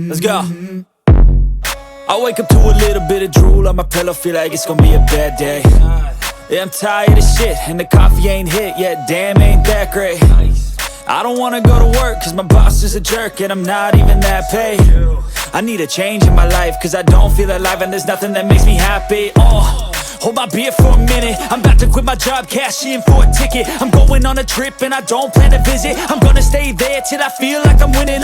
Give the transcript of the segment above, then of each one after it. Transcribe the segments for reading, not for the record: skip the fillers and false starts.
Let's go. I wake up to a little bit of drool on my pillow, feel like it's gonna be a bad day. Yeah, I'm tired of shit, and the coffee ain't hit yet, damn, ain't that great. I don't wanna go to work, cause my boss is a jerk, and I'm not even that paid. I need a change in my life, cause I don't feel alive, and there's nothing that makes me happy. Hold my beer for a minute, I'm about to quit my job, cash in for a ticket. I'm going on a trip and I don't plan to visit. I'm gonna stay there till I feel like I'm winning,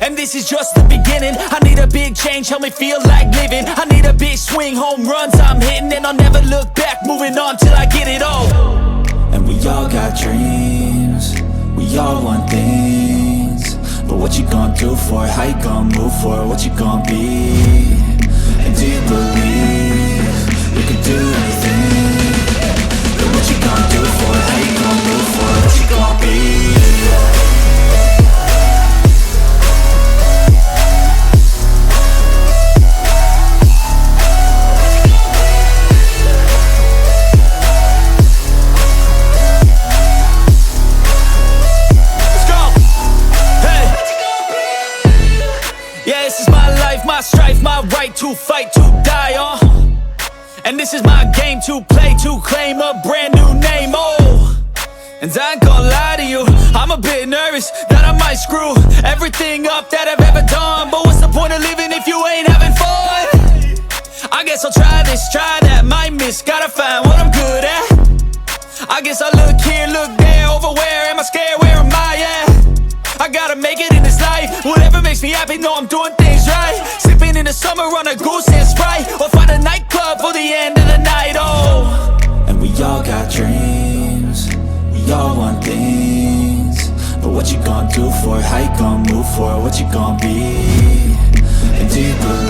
and this is just the beginning. I need a big change, help me feel like living. I need a big swing, home runs I'm hitting, and I'll never look back, moving on till I get it all. And we all got dreams, we all want things, but what you gonna do for it? How you gonna move for it? What you gonna be? And do you believe you can do anything? But what you gonna do for it? How you gonna move for it? What you gonna be? Let's go! Hey! Yeah, this is my life, my strife, my right to fight, to die on. And this is my game to play, to claim a brand new name, And I ain't gonna lie to you, I'm a bit nervous that I might screw everything up that I've ever done. But what's the point of living if you ain't having fun? I guess I'll try this, try that, might miss, gotta find what I'm good at. I guess I'll look here, look there, over where am I scared, where am I at? I gotta make it in this life, whatever makes me happy, know I'm doing things right. Sipping in the summer on a goose and Sprite, or find a nightclub for the end of the night, And we all got dreams, we all want things, but what you gonna do for it? How you gonna move for it? What you gonna be? And do you believe